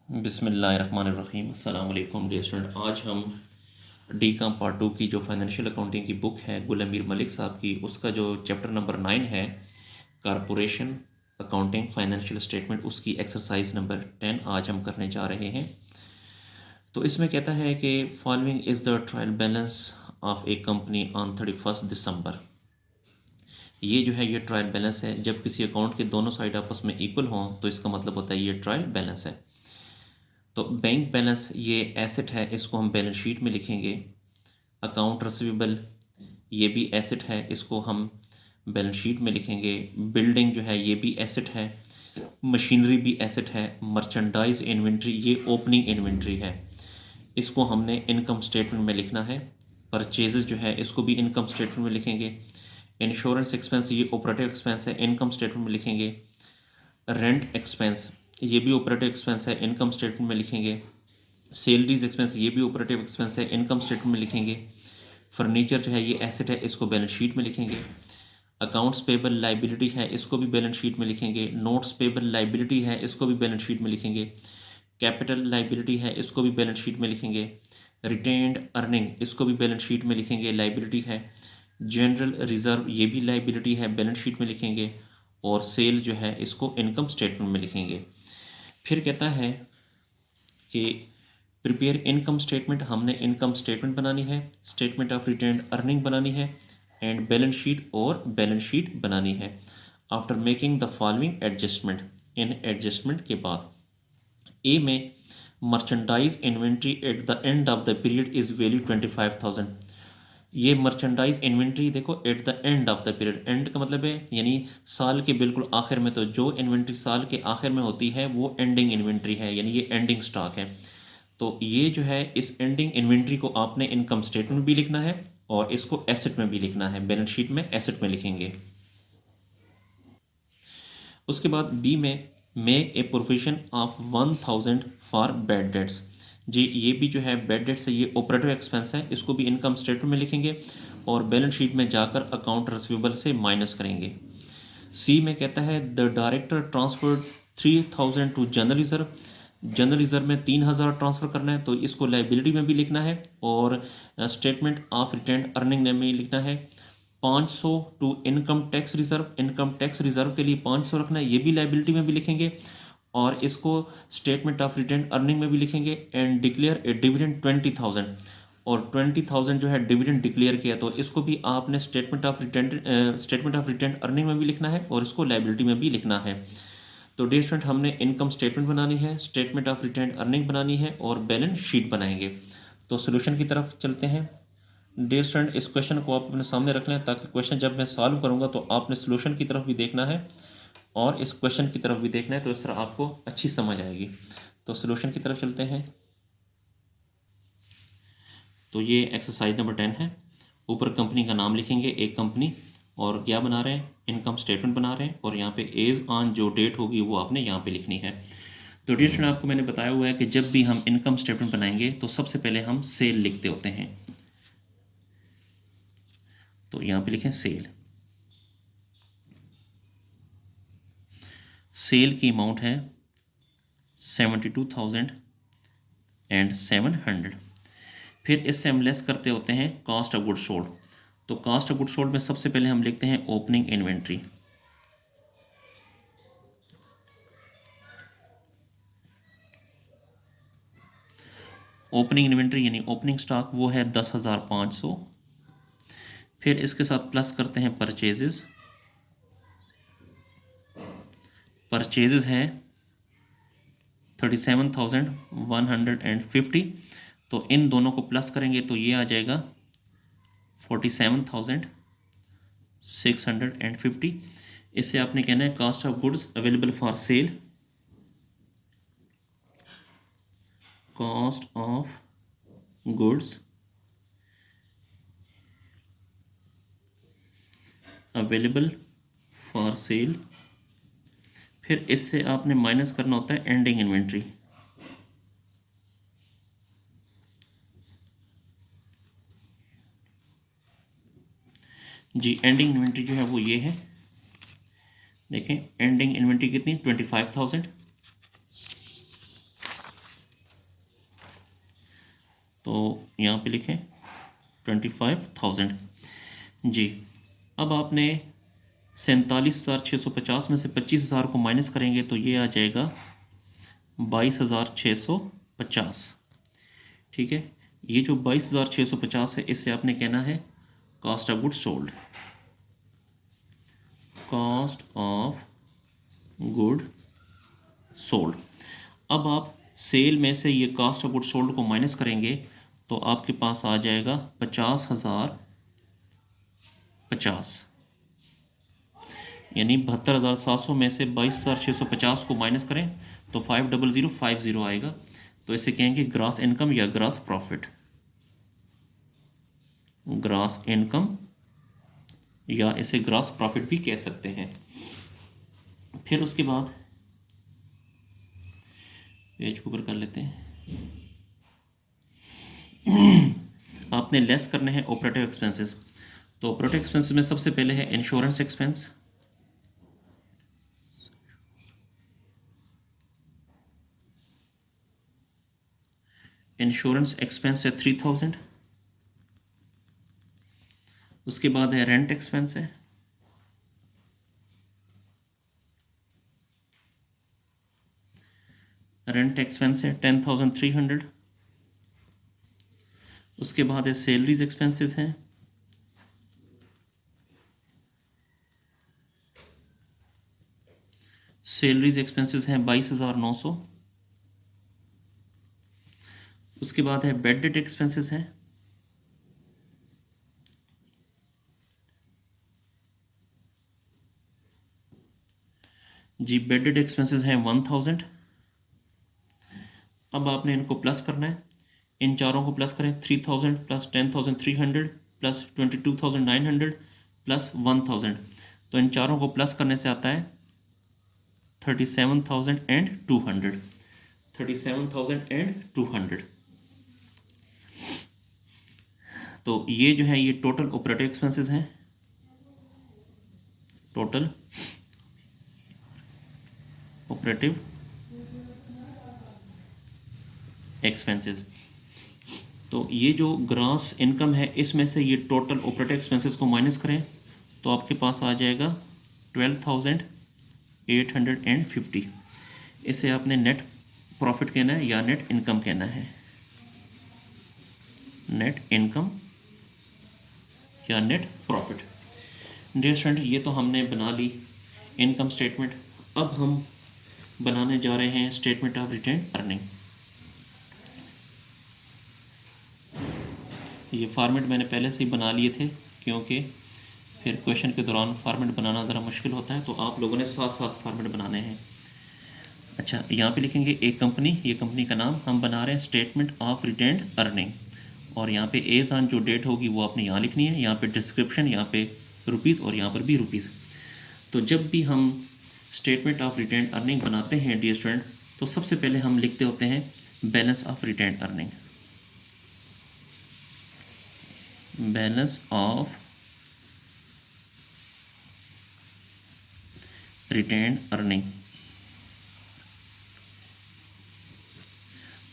बिस्मिल्लाहिर्रहमानिर्रहीम। अस्सलाम वालेकुम डियर स्टूडेंट। आज हम डी कॉम पार्ट 2 की जो फाइनेंशियल अकाउंटिंग की बुक है गुल अमीर मलिक साहब की, उसका जो चैप्टर नंबर 9 है कारपोरेशन अकाउंटिंग फाइनेंशियल स्टेटमेंट, उसकी एक्सरसाइज नंबर 10 आज हम करने जा रहे हैं। तो इसमें कहता है कि following is the trial balance of A company on 31 दिसंबर। ये जो है ये ट्रायल बैलेंस है। जब किसी अकाउंट के दोनों साइड आपस में इक्वल हों तो इसका मतलब होता है ये ट्रायल बैलेंस है। तो बैंक बैलेंस ये एसेट है, इसको हम बैलेंस शीट में लिखेंगे। अकाउंट रिसीवेबल ये भी एसेट है, इसको हम बैलेंस शीट में लिखेंगे। बिल्डिंग जो है ये भी एसेट है। मशीनरी भी एसेट है। मर्चेंडाइज इन्वेंट्री ये ओपनिंग इन्वेंट्री है, इसको हमने इनकम स्टेटमेंट में लिखना है। परचेजेस जो है इसको भी इनकम स्टेटमेंट में लिखेंगे। इंश्योरेंस एक्सपेंस ये ऑपरेटिव एक्सपेंस है, इनकम स्टेटमेंट में लिखेंगे। रेंट एक्सपेंस ये भी ऑपरेटिव एक्सपेंस है, इनकम स्टेटमेंट में लिखेंगे। सैलरीज एक्सपेंस ये भी ऑपरेटिव एक्सपेंस है, इनकम स्टेटमेंट में लिखेंगे। फर्नीचर जो है ये एसेट है, इसको बैलेंस शीट में लिखेंगे। अकाउंट्स पेबल लाइबिलिटी है, इसको भी बैलेंस शीट में लिखेंगे। नोट्स पेबल लाइबिलिटी है, इसको भी बैलेंस शीट में लिखेंगे। कैपिटल लाइबिलिटी है, इसको भी बैलेंस शीट में लिखेंगे। रिटेन्ड अर्निंग इसको भी बैलेंस शीट में लिखेंगे, लाइबिलिटी है। जनरल रिजर्व ये भी लाइबिलिटी है, बैलेंस शीट में लिखेंगे। और सेल जो है इसको इनकम स्टेटमेंट में लिखेंगे। फिर कहता है कि प्रिपेयर इनकम स्टेटमेंट, हमने इनकम स्टेटमेंट बनानी है, स्टेटमेंट ऑफ रिटेन्ड अर्निंग बनानी है, एंड बैलेंस शीट और बैलेंस शीट बनानी है। After making the following adjustment, in adjustment के बाद ए में merchandise inventory at the end of the period is value 25,000। ये मर्चेंडाइज इन्वेंट्री देखो at the end of the period, and का मतलब है यानी साल के बिल्कुल आखिर में। तो जो इन्वेंट्री साल के आखिर में होती है वो एंडिंग इन्वेंट्री है, यानी ये एंडिंग स्टॉक है। तो ये जो है इस एंडिंग इन्वेंट्री को आपने इनकम स्टेटमेंट भी लिखना है और इसको एसेट में भी लिखना है, बैलेंस शीट में एसेट में लिखेंगे। उसके बाद बी में make a provision of 1,000 for bad debts. जी ये भी जो है बैड डेट्स है, ये ऑपरेटिव एक्सपेंस है, इसको भी इनकम स्टेटमेंट में लिखेंगे और बैलेंस शीट में जाकर अकाउंट रिसीवेबल से माइनस करेंगे। सी में कहता है the director transferred 3,000 to general reserve. General reserve में 3,000 ट्रांसफ़र करना है, तो इसको लाइबिलिटी में भी लिखना है और स्टेटमेंट ऑफ रिटेन्ड अर्निंग में लिखना है। 500 to income tax reserve, income tax reserve के लिए 500 रखना है, ये भी लाइबिलिटी में भी लिखेंगे और इसको स्टेटमेंट ऑफ रिटेन्ड अर्निंग में भी लिखेंगे। एंड डिक्लेयर ए डिविडेंड 20,000, और 20,000 जो है डिविडेंड डिक्लेयर किया, तो इसको भी आपने स्टेटमेंट ऑफ रिटेन्ड अर्निंग में भी लिखना है और इसको लाइबिलिटी में भी लिखना है। तो डियर स्टूडेंट हमने इनकम स्टेटमेंट बनानी है, स्टेटमेंट ऑफ रिटेन्ड अर्निंग बनानी है और बैलेंस शीट बनाएंगे। तो सोल्यूशन की तरफ चलते हैं। डियर स्टूडेंट इस क्वेश्चन को आप अपने सामने रख लें ताकि क्वेश्चन जब मैं सॉल्व करूंगा तो आपने सोल्यूशन की तरफ भी देखना है और इस क्वेश्चन की तरफ भी देखना है, तो इस तरह आपको अच्छी समझ आएगी। तो सोल्यूशन की तरफ चलते हैं। तो ये एक्सरसाइज नंबर 10 है। ऊपर कंपनी का नाम लिखेंगे, एक कंपनी, और क्या बना रहे हैं, इनकम स्टेटमेंट बना रहे हैं, और यहाँ पे एज ऑन जो डेट होगी वो आपने यहाँ पे लिखनी है। तो डियर स्टूडेंट आपको मैंने बताया हुआ है कि जब भी हम इनकम स्टेटमेंट बनाएंगे तो सबसे पहले हम सेल लिखते होते हैं। तो यहाँ पे लिखें सेल। सेल की अमाउंट है 72,700। फिर इससे हम लेस करते होते हैं कॉस्ट ऑफ गुड सोल्ड। तो कॉस्ट ऑफ गुड सोल्ड में सबसे पहले हम लिखते हैं ओपनिंग इन्वेंट्री। ओपनिंग इन्वेंट्री यानी ओपनिंग स्टॉक वो है 10,500। फिर इसके साथ प्लस करते हैं परचेजेस। परचेजेस है 37,150। तो इन दोनों को प्लस करेंगे तो ये आ जाएगा 47,650। इससे आपने कहना है cost of goods available for sale, cost of goods available for sale. फिर इससे आपने माइनस करना होता है एंडिंग इन्वेंट्री। जी एंडिंग इन्वेंट्री जो है वो ये है, देखें एंडिंग इन्वेंट्री कितनी 25,000। तो यहाँ पे लिखें 25,000। जी, अब आपने 47,650 में से 25,000 को माइनस करेंगे तो ये आ जाएगा 22,650। ठीक है, ये जो 22,650 है इससे आपने कहना है cost of good sold, cost of good sold. अब आप सेल में से ये कॉस्ट ऑफ गुड सोल्ड को माइनस करेंगे तो आपके पास आ जाएगा 50,050, यानी 72,700 में से 22,650 को माइनस करें तो 50050 आएगा। तो इसे कहेंगे ग्रॉस इनकम या ग्रॉस प्रॉफिट, ग्रॉस इनकम या इसे ग्रॉस प्रॉफिट भी कह सकते हैं। फिर उसके बाद पेज को ऊपर कर लेते हैं। आपने लेस करने हैं ऑपरेटिव एक्सपेंसेस। तो ऑपरेटिव एक्सपेंसेस में सबसे पहले है इंश्योरेंस एक्सपेंस। इंश्योरेंस एक्सपेंस है 3,000। उसके बाद है रेंट एक्सपेंस है, रेंट एक्सपेंस है 10,300। उसके बाद है सैलरीज एक्सपेंसेस हैं, सैलरीज एक्सपेंसेस हैं 22,900। उसके बाद है बेडेड एक्सपेंसेस हैं, जी बेडेड एक्सपेंसेस हैं 1,000। अब आपने इनको प्लस करना है, इन चारों को प्लस करें, 3,000 प्लस 10,300 प्लस 22,900 प्लस 1,000। तो इन चारों को प्लस करने से आता है 37,200, 37,200। तो ये जो है ये टोटल ऑपरेटिव एक्सपेंसेस हैं, टोटल ऑपरेटिव एक्सपेंसेस। तो ये जो ग्रॉस इनकम है इसमें से ये टोटल ऑपरेटिव एक्सपेंसेस को माइनस करें तो आपके पास आ जाएगा 12,850। इसे आपने नेट प्रॉफिट कहना है या नेट इनकम कहना है, नेट इनकम या नेट प्रॉफिट। डियर स्टूडेंट, ये तो हमने बना ली इनकम स्टेटमेंट। अब हम बनाने जा रहे हैं स्टेटमेंट ऑफ रिटेन अर्निंग। ये फॉर्मेट मैंने पहले से ही बना लिए थे क्योंकि फिर क्वेश्चन के दौरान फॉर्मेट बनाना ज़रा मुश्किल होता है, तो आप लोगों ने साथ साथ फॉर्मेट बनाने हैं। अच्छा, यहाँ पे लिखेंगे एक कंपनी, ये कंपनी का नाम हम बना रहे हैं स्टेटमेंट ऑफ रिटेन अर्निंग, और यहाँ पे एज ऑन जो डेट होगी वो आपने यहाँ लिखनी है, यहाँ पे डिस्क्रिप्शन, यहाँ पे रुपीज़ और यहाँ पर भी रुपीज़। तो जब भी हम स्टेटमेंट ऑफ रिटेन अर्निंग बनाते हैं डियर स्टूडेंट, तो सबसे पहले हम लिखते होते हैं balance of retained earning, balance of retained earning.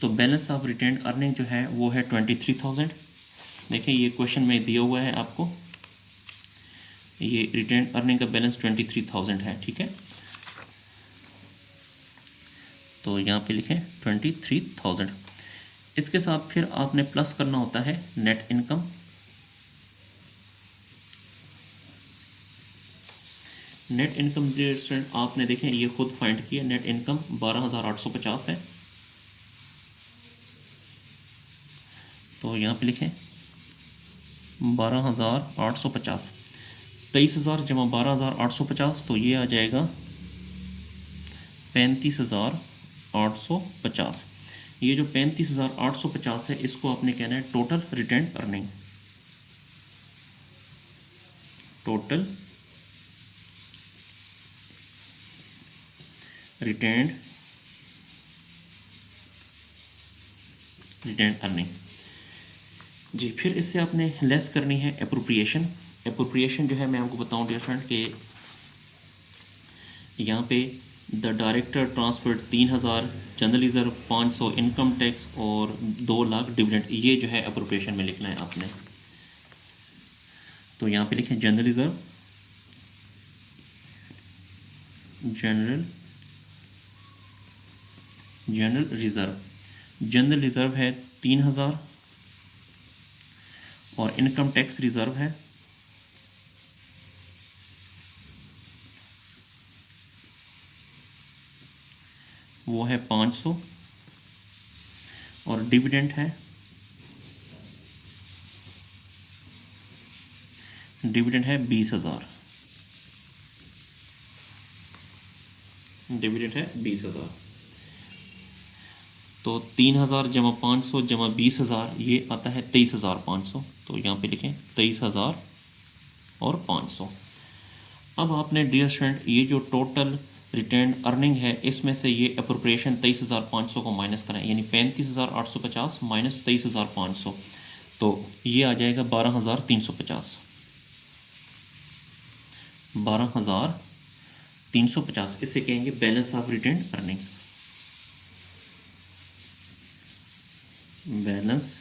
तो बैलेंस ऑफ रिटेन अर्निंग जो है वो है 23,000। देखिए ये क्वेश्चन में दिया हुआ है आपको, ये रिटेन अर्निंग का बैलेंस 23,000 है, ठीक है। तो यहाँ पे लिखें 23,000। इसके साथ फिर आपने प्लस करना होता है net income. Net income student आपने देखें ये खुद फाइंड किया, नेट इनकम 12,850 है। तो यहाँ पे लिखें 12,850, 23,000 जमा 12,850, तो ये आ जाएगा 35,850। ये जो 35,850 है इसको आपने कहना है total retain earning, total retain earning. जी, फिर इससे आपने लेस करनी है एप्रोप्रिएशन। एप्रोप्रिएशन जो है मैं आपको बताऊं डियर फ्रेंड कि यहाँ पे the director transferred 3,000 general reserve, 500 income tax और 2 लाख डिविडेंड। ये जो है अप्रोप्रिएशन में लिखना है आपने। तो यहाँ पे लिखें जनरल रिजर्व, जनरल रिजर्व है 3,000 और इनकम टैक्स रिजर्व है वो है 500 और डिविडेंड है 20,000। डिविडेंड है 20,000। तो 3,000 जमा 500 जमा 20,000 ये आता है 23,500। तो यहाँ पे लिखें 23,000 और 500। अब आपने डियर स्टूडेंट ये जो टोटल रिटेन अर्निंग है इसमें से ये अप्रोप्रिएशन 23,500 को माइनस करें, यानी 35,850 माइनस 23,500, तो ये आ जाएगा 12,350। 12,350 इसे कहेंगे balance of retained earning. Balance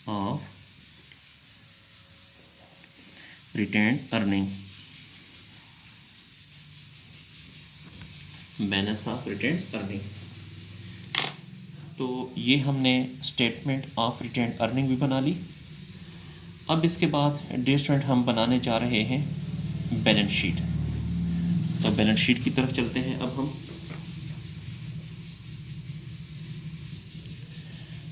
of retained earning, balance of retained earning. तो ये हमने स्टेटमेंट ऑफ रिटेन अर्निंग भी बना ली। अब इसके बाद डियर स्टूडेंट हम बनाने जा रहे हैं बैलेंस शीट। तो बैलेंस शीट की तरफ चलते हैं अब हम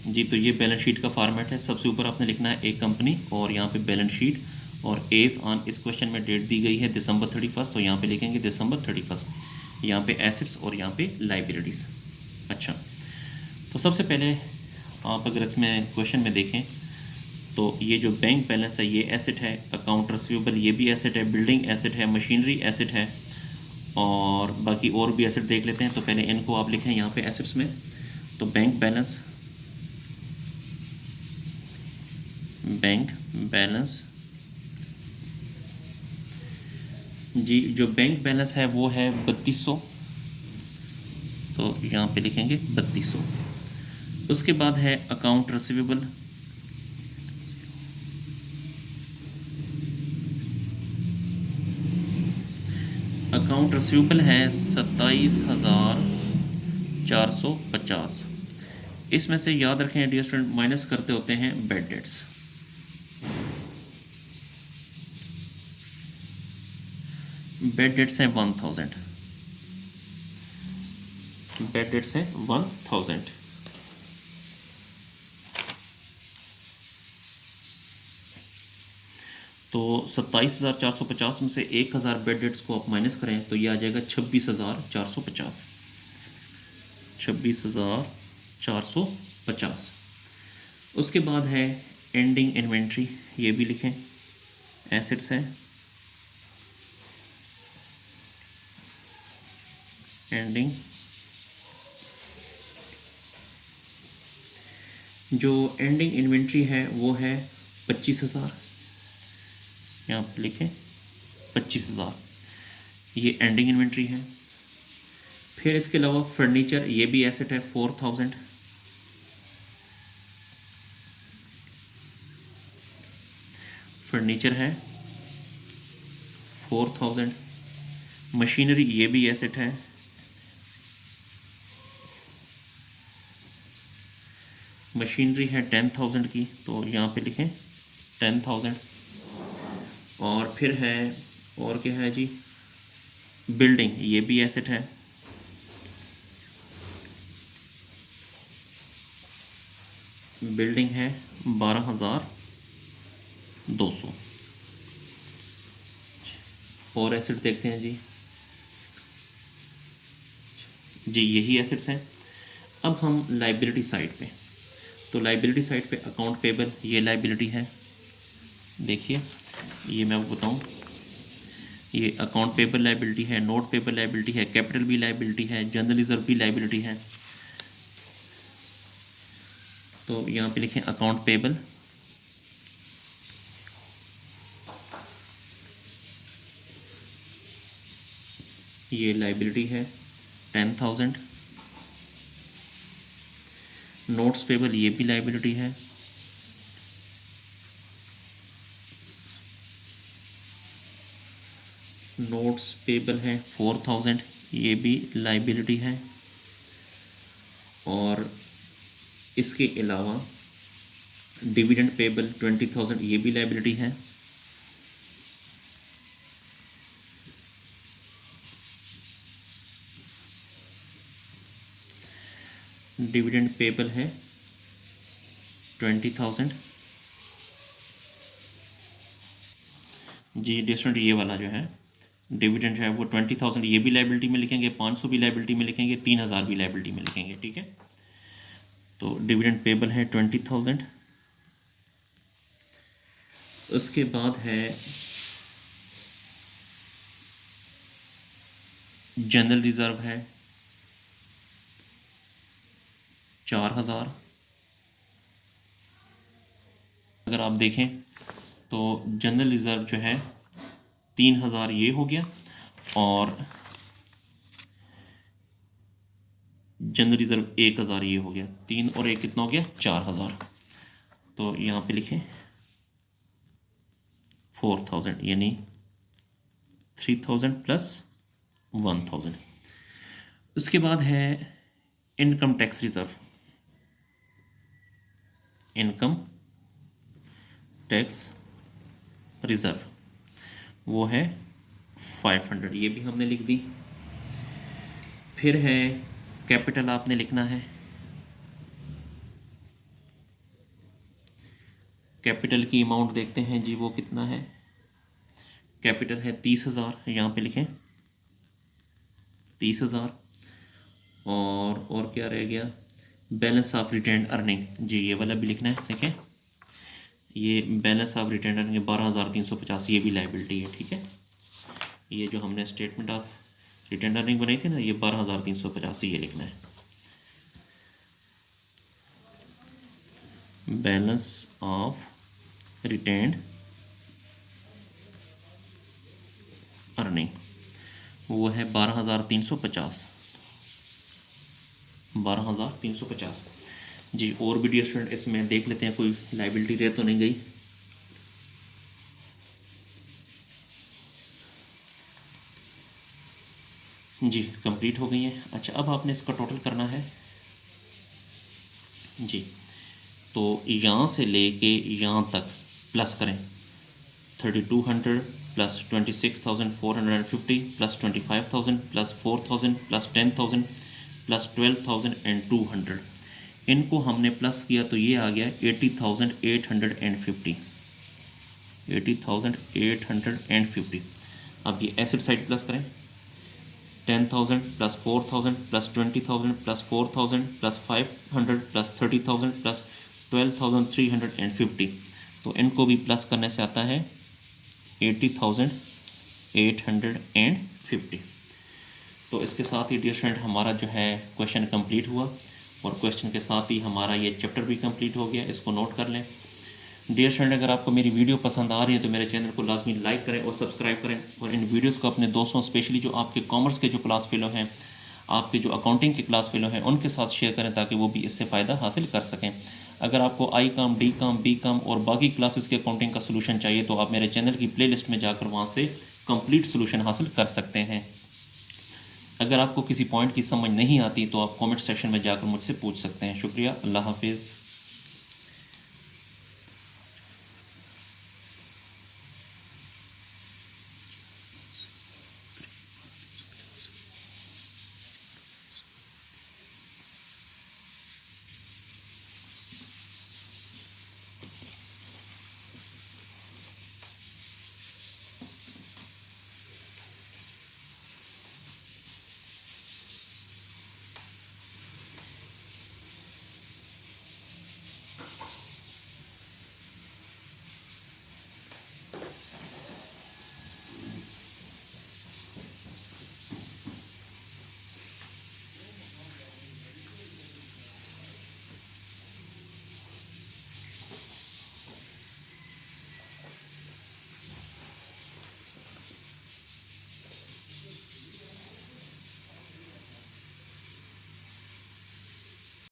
जी। तो ये बैलेंस शीट का फॉर्मेट है। सबसे ऊपर आपने लिखना है ए कंपनी और यहाँ पे बैलेंस शीट, और एज ऑन इस क्वेश्चन में डेट दी गई है December 31, तो यहाँ पे लिखेंगे December 31। यहाँ पे एसेट्स और यहाँ पे लाइबिलिटीज़। अच्छा, तो सबसे पहले आप अगर इसमें क्वेश्चन में देखें तो ये जो बैंक बैलेंस है ये एसेट है, अकाउंट रिसीवेबल ये भी एसेट है, बिल्डिंग एसेट है, मशीनरी एसेट है, और बाकी और भी एसेट देख लेते हैं। तो पहले इनको आप लिखें यहाँ पे एसेट्स में। तो बैंक बैलेंस जी, जो बैंक बैलेंस है वो है 3200, तो यहाँ पे लिखेंगे 3200। उसके बाद है अकाउंट रिसीवेबल, है 27,450। इसमें से याद रखें डियर स्टूडेंट माइनस करते होते हैं बैड डेट्स। बैड डेट्स हैं 1000, बैड डेट्स हैं 1000। तो 27,450 में से 1,000 बैड डेट्स को आप माइनस करें तो ये आ जाएगा 26,450। 26,450। उसके बाद है एंडिंग इन्वेंट्री, ये भी लिखें, एसेट्स है, एंडिंग। जो एंडिंग इन्वेंट्री है वो है 25,000, यहाँ पर लिखें 25,000, ये एंडिंग इन्वेंट्री है। फिर इसके अलावा फर्नीचर ये भी एसेट है 4,000। फर्नीचर है 4,000। मशीनरी ये भी एसेट है, मशीनरी है 10,000 की, तो यहाँ पे लिखें 10,000। और फिर है, और क्या है जी, बिल्डिंग ये भी एसेट है, बिल्डिंग है 12,200। और एसेट देखते हैं जी यही एसेट्स हैं। अब हम लाइबिलिटी साइड पे, तो लाइबिलिटी साइड पे अकाउंट पेबल ये लाइबिलिटी है। देखिए ये मैं आपको बताऊं, ये अकाउंट पेबल लाइबिलिटी है, नोट पेबल लाइबिलिटी है, कैपिटल भी लाइबिलिटी है, जनरल रिजर्व भी लाइबिलिटी है। तो यहाँ पे लिखें अकाउंट पेबल, ये लाइबिलिटी है 10,000। नोट्स पेबल ये भी लाइबिलिटी है। नोट्स पेबल है 4,000, ये भी लाइबिलिटी है। और इसके अलावा डिविडेंड पेबल 20,000, ये भी लाइबिलिटी है। डिविडेंड पेबल है 20,000। जी डिस्टेंट ये वाला जो है डिविडेंड है वो 20,000, ये भी लाइबिलिटी में लिखेंगे, 500 भी लाइबिलिटी में लिखेंगे, 3,000 भी लाइबिलिटी में लिखेंगे, ठीक है। तो डिविडेंड पेबल है 20,000। उसके बाद है जनरल रिजर्व है 4,000। अगर आप देखें तो जनरल रिजर्व जो है 3,000 ये हो गया, और जनरल रिजर्व 1,000 ये हो गया। 3 और 1 कितना हो गया? 4,000। तो यहाँ पे लिखें 4,000 यानी 3,000 प्लस 1,000। उसके बाद है income tax reserve. Income tax reserve वो है 500, ये भी हमने लिख दी। फिर है कैपिटल आपने लिखना है। कैपिटल की अमाउंट देखते हैं जी, वो कितना है। कैपिटल है 30,000, यहाँ पे लिखें 30,000। और क्या रह गया? बैलेंस ऑफ रिटेन अर्निंग, जी ये वाला भी लिखना है। देखें ये बैलेंस ऑफ रिटेन अर्निंग 12,350, ये भी लाइबिलिटी है, ठीक है। ये जो हमने स्टेटमेंट ऑफ रिटेन अर्निंग बनाई थी ना, ये 12,350 ये लिखना है। बैलेंस ऑफ रिटेन अर्निंग वो है 12,350। 12,350 जी। और भी डियर स्टूडेंट इसमें देख लेते हैं कोई लाइबिलिटी रह तो नहीं गई। जी कंप्लीट हो गई है। अच्छा अब आपने इसका टोटल करना है जी। तो यहाँ से लेके यहाँ तक प्लस करें 3,200 plus 26,450 plus 25,000 plus 4,000 plus 10,000 plus 12,200। इनको हमने प्लस किया तो ये आ गया 80,850। 80,850। अब ये एसिड साइड प्लस करें 10,000 plus 4,000 plus 20,000 plus 4,000 plus 500 plus 30,000 plus 12,350। तो इनको भी प्लस करने से आता है 80,850। तो इसके साथ ही डियर स्टूडेंट हमारा जो है क्वेश्चन कंप्लीट हुआ, और क्वेश्चन के साथ ही हमारा ये चैप्टर भी कंप्लीट हो गया। इसको नोट कर लें। डियर स्टूडेंट अगर आपको मेरी वीडियो पसंद आ रही है तो मेरे चैनल को लाजमी लाइक करें और सब्सक्राइब करें, और इन वीडियोस को अपने दोस्तों स्पेशली जो आपके कॉमर्स के जो क्लास फेलो हैं, आपके जो अकाउंटिंग के क्लास फेलो हैं, उनके साथ शेयर करें ताकि वो भी इससे फ़ायदा हासिल कर सकें। अगर आपको आई काम, डी काम, बी काम और बाकी क्लासेस के अकाउंटिंग का सोल्यूशन चाहिए तो आप मेरे चैनल की प्लेलिस्ट में जाकर वहाँ से कंप्लीट सोल्यूशन हासिल कर सकते हैं। अगर आपको किसी पॉइंट की समझ नहीं आती तो आप कमेंट सेक्शन में जाकर मुझसे पूछ सकते हैं। शुक्रिया, अल्लाह हाफिज़।